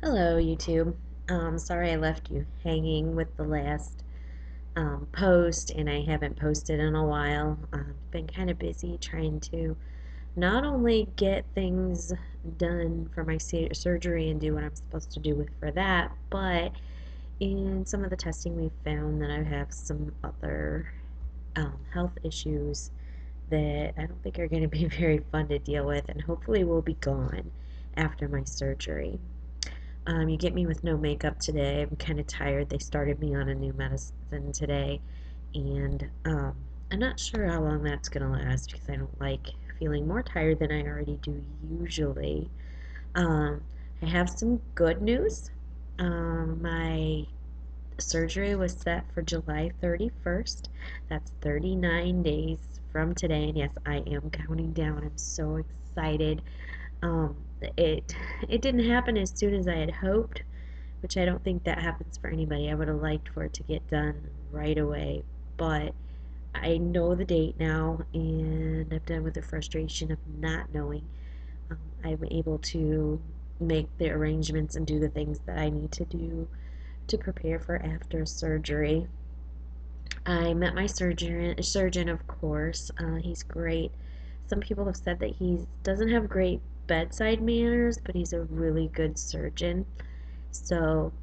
Hello, YouTube. Sorry I left you hanging with the last post, and I haven't posted in a while. Been kind of busy trying to not only get things done for my surgery and do what I'm supposed to do for that, but in some of the testing we found that I have some other health issues that I don't think are going to be very fun to deal with, and hopefully will be gone after my surgery. You get me with no makeup today. I'm kind of tired. They started me on a new medicine today, and I'm not sure how long that's going to last because I don't like feeling more tired than I already do usually. Um, I have some good news. My surgery was set for July 31st. That's 39 days from today, and yes, I am counting down. I'm so excited. Um, it it didn't happen as soon as I had hoped, which I don't think that happens for anybody. I would have liked for it to get done right away, but I know the date now, and I'm done with the frustration of not knowing. I'm able to make the arrangements and do the things that I need to do to prepare for after surgery. I met my surgeon, of course. He's great. Some people have said that he doesn't have great bedside manners, but he's a really good surgeon. So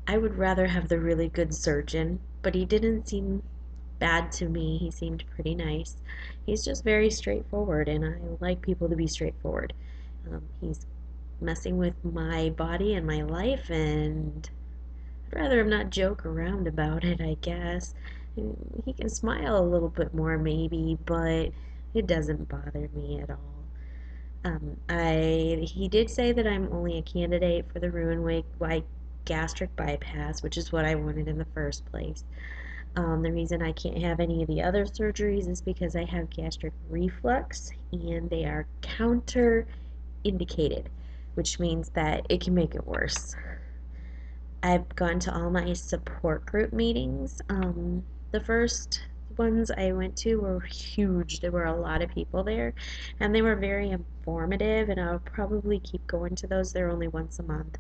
I would rather have the really good surgeon, but he didn't seem bad to me. He seemed pretty nice. He's just very straightforward, and I like people to be straightforward. He's messing with my body and my life, and I'd rather him not joke around about it, I guess. He can smile a little bit more, maybe, but it doesn't bother me at all. He did say that I'm only a candidate for the Roux-en-Y gastric bypass, which is what I wanted in the first place. The reason I can't have any of the other surgeries is because I have gastric reflux, and they are counter indicated, which means that it can make it worse. I've gone to all my support group meetings. The first ones I went to were huge. There were a lot of people there, and they were very informative, and I'll probably keep going to those. They're only once a month.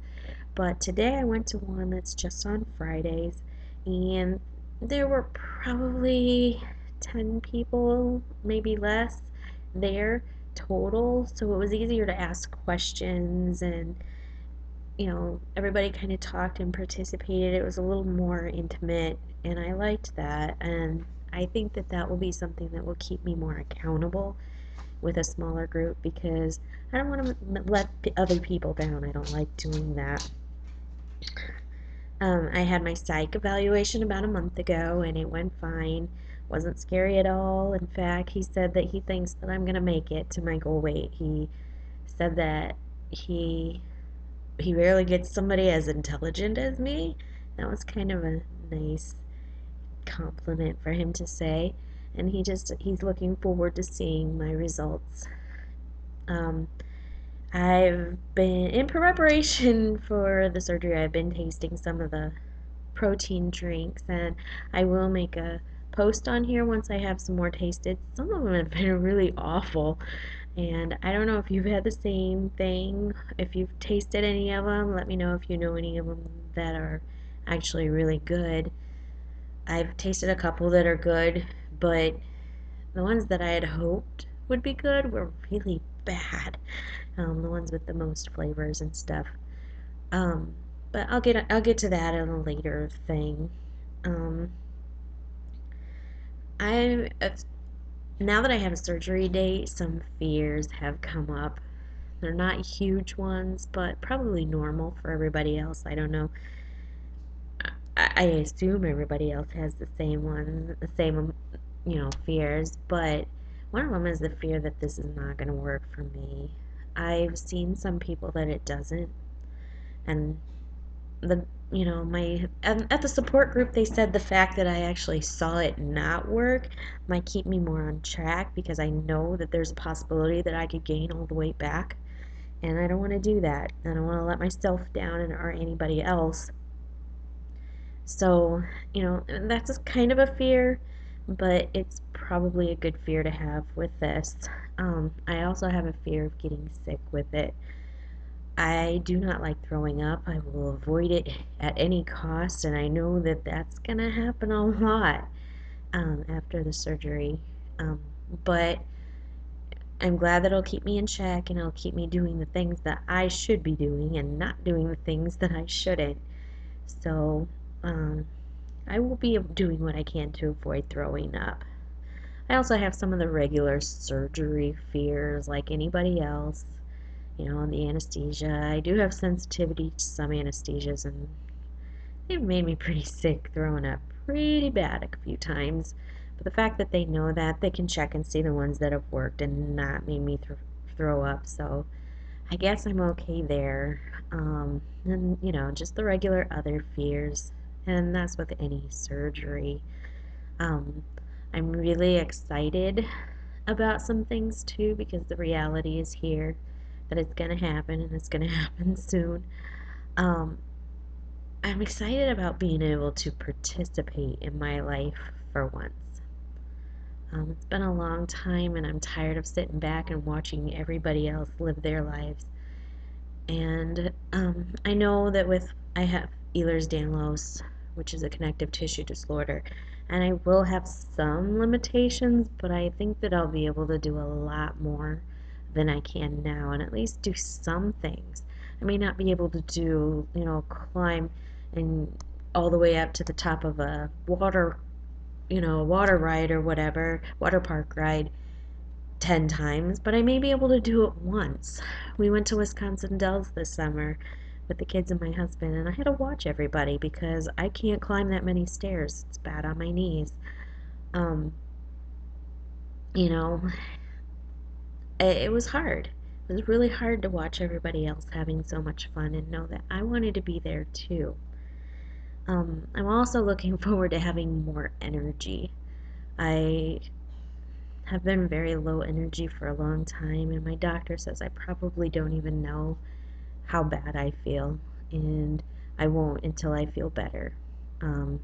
But today I went to one that's just on Fridays, and there were probably 10 people, maybe less, there total. So it was easier to ask questions, and everybody kind of talked and participated. It was a little more intimate, and I liked that. And I think that that will be something that will keep me more accountable with a smaller group because I don't want to let other people down. I don't like doing that. I had my psych evaluation about a month ago, and it went fine. Wasn't scary at all. In fact, he said that he thinks that I'm going to make it to my goal weight. He said that he he rarely gets somebody as intelligent as me. That was kind of a nice compliment for him to say. And he's looking forward to seeing my results. Um, I've been in preparation for the surgery. I've been tasting some of the protein drinks, and I will make a post on here once I have some more tasted. Some of them have been really awful, and I don't know if you've had the same thing. If you've tasted any of them, let me know if you know any of them that are actually really good. I've tasted a couple that are good, but the ones that I had hoped would be good were really bad. The ones with the most flavors and stuff. Um, but I'll get to that in a later thing. Um, I Now that I have a surgery date, some fears have come up. They're not huge ones, but probably normal for everybody else. I don't know. I assume everybody else has the same one, the same, fears, but one of them is the fear that this is not going to work for me. I've seen some people that it doesn't, and the my at the support group they said the fact that I actually saw it not work might keep me more on track because I know that there's a possibility that I could gain all the weight back, and I don't want to do that. I don't want to let myself down or anybody else. So, that's kind of a fear, but it's probably a good fear to have with this. I also have a fear of getting sick with it. I do not like throwing up. I will avoid it at any cost, and I know that that's gonna happen a lot after the surgery. Um, but I'm glad that it'll keep me in check and it'll keep me doing the things that I should be doing and not doing the things that I shouldn't. So, um, I will be doing what I can to avoid throwing up. I also have some of the regular surgery fears like anybody else, and the anesthesia. I do have sensitivity to some anesthesias, and they've made me pretty sick, throwing up pretty bad a few times. But the fact that they know that, they can check and see the ones that have worked and not made me throw up. So I guess I'm okay there. And, just the regular other fears. And that's with any surgery. Um, I'm really excited about some things too because the reality is here that it's going to happen and it's going to happen soon. Um, I'm excited about being able to participate in my life for once. It's been a long time and I'm tired of sitting back and watching everybody else live their lives. And I know that I have Ehlers-Danlos, which is a connective tissue disorder, and I will have some limitations, but I think that I'll be able to do a lot more than I can now, and at least do some things. I may not be able to do, climb and all the way up to the top of a water ride or whatever, water park ride 10 times, but I may be able to do it once. We went to Wisconsin Dells this summer with the kids and my husband, and I had to watch everybody because I can't climb that many stairs. It's bad on my knees. Um, you know, it was hard. It was really hard to watch everybody else having so much fun and know that I wanted to be there too. I'm also looking forward to having more energy. I have been very low energy for a long time, and my doctor says I probably don't even know how bad I feel, and I won't until I feel better. Um,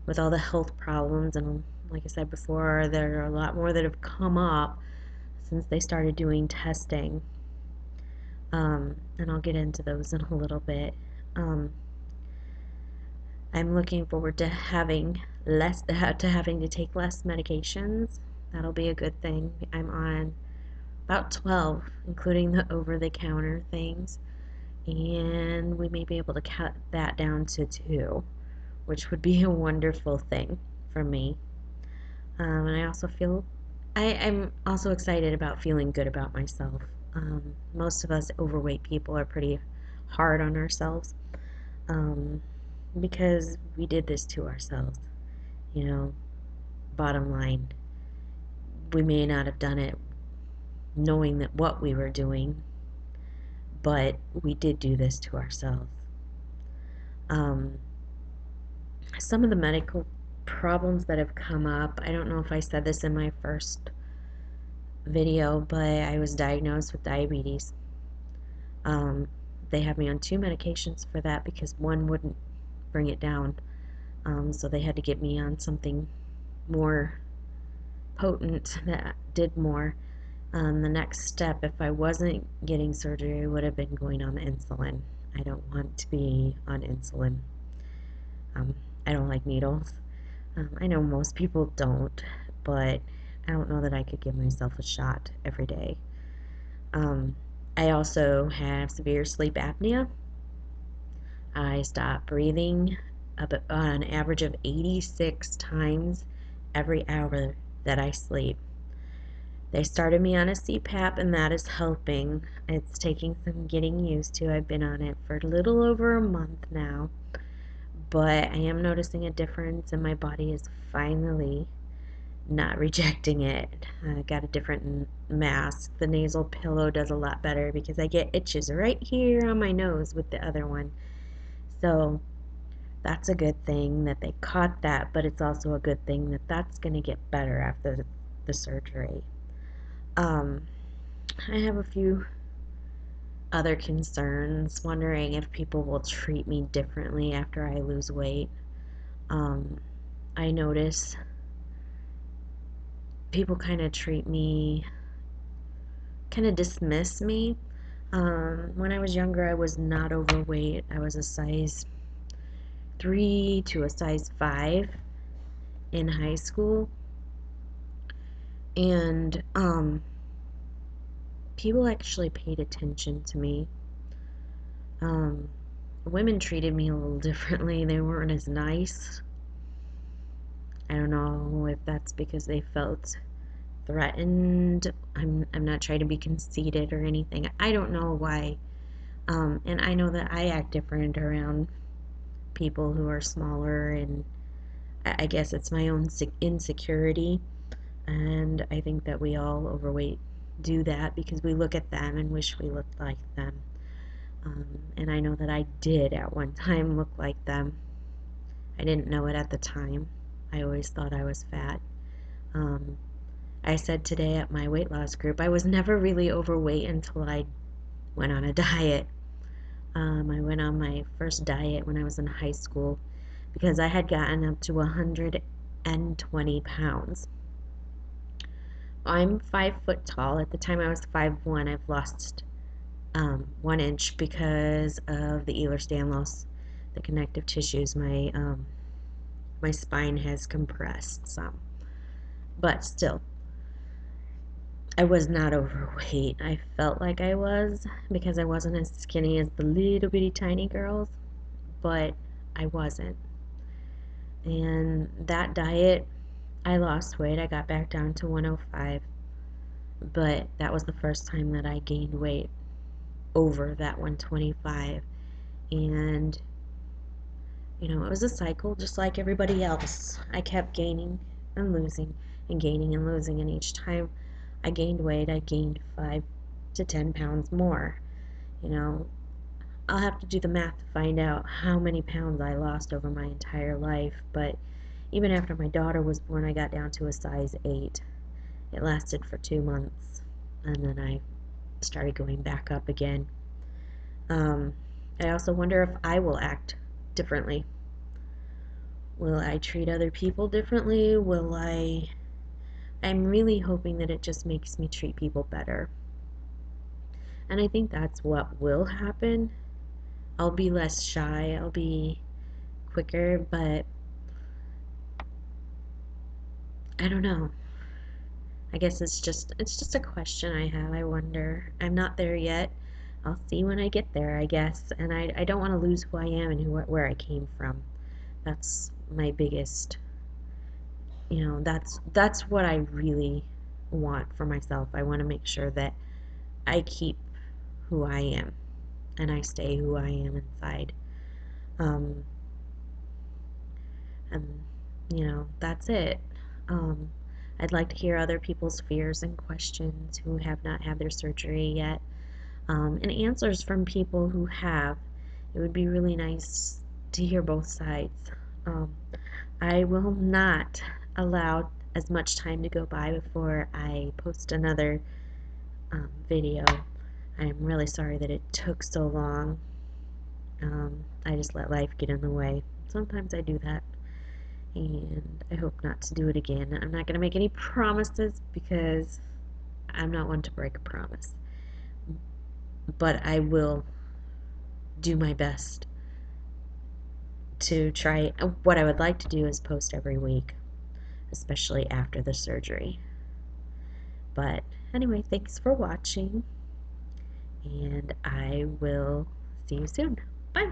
with all the health problems, and like I said before, there are a lot more that have come up since they started doing testing, and I'll get into those in a little bit. Um, I'm looking forward to having having to take less medications. That'll be a good thing. I'm on about 12, including the over-the-counter things, and we may be able to cut that down to 2, which would be a wonderful thing for me. And I'm also excited about feeling good about myself. Most of us overweight people are pretty hard on ourselves, um, because we did this to ourselves. You know, bottom line, we may not have done it knowing that what we were doing, but we did do this to ourselves. Um, some of the medical problems that have come up, I don't know if I said this in my first video, but I was diagnosed with diabetes. Um, they have me on 2 medications for that because one wouldn't bring it down. So they had to get me on something more potent that did more. The next step, if I wasn't getting surgery, would have been going on insulin. I don't want to be on insulin. Um, I don't like needles. I know most people don't, but I don't know that I could give myself a shot every day. Um, I also have severe sleep apnea. I stop breathing on an average of 86 times every hour that I sleep. They started me on a CPAP, and that is helping. It's taking some getting used to. I've been on it for a little over a month now, but I am noticing a difference, and my body is finally not rejecting it. I got a different mask. The nasal pillow does a lot better because I get itches right here on my nose with the other one. So that's a good thing that they caught that, but it's also a good thing that that's going to get better after the surgery. I have a few other concerns, wondering if people will treat me differently after I lose weight. Um, I notice people kind of dismiss me. When I was younger, I was not overweight. I was a size 3 to a size 5 in high school. And people actually paid attention to me. Um, Women treated me a little differently. They weren't as nice. I don't know if that's because they felt threatened. I'm not trying to be conceited or anything. I don't know why. And I know that I act different around people who are smaller, and I guess it's my own insecurity. And I think that we all overweight do that because we look at them and wish we looked like them. And I know that I did at one time look like them. I didn't know it at the time. I always thought I was fat. Um, I said today at my weight loss group, I was never really overweight until I went on a diet. I went on my first diet when I was in high school because I had gotten up to 120 pounds. I'm 5 foot tall. At the time I was 5'1". I've lost 1 inch because of the Ehlers-Danlos, the connective tissues. My spine has compressed some, but still, I was not overweight. I felt like I was because I wasn't as skinny as the little bitty tiny girls, but I wasn't. And that diet, I lost weight. I got back down to 105, but that was the first time that I gained weight over that 125. And it was a cycle just like everybody else. I kept gaining and losing and gaining and losing, and each time I gained weight, I gained 5 to 10 pounds more. I'll have to do the math to find out how many pounds I lost over my entire life, but even after my daughter was born, I got down to a size 8. It lasted for 2 months, and then I started going back up again. I also wonder if I will act differently. Will I treat other people differently? I'm really hoping that it just makes me treat people better. And I think that's what will happen. I'll be less shy, I'll be quicker, but I don't know. I guess it's just a question I have. I wonder. I'm not there yet. I'll see when I get there, I guess. And I don't want to lose who I am and where I came from. That's my biggest, that's what I really want for myself. I want to make sure that I keep who I am and I stay who I am inside. Um, and that's it. Um, I'd like to hear other people's fears and questions who have not had their surgery yet, and answers from people who have. It would be really nice to hear both sides. Um, I will not allow as much time to go by before I post another video. I am really sorry that it took so long. I just let life get in the way. Sometimes I do that, and I hope not to do it again. I'm not going to make any promises because I'm not one to break a promise, but I will do my best to try. What I would like to do is post every week, especially after the surgery. But anyway, thanks for watching, and I will see you soon. Bye.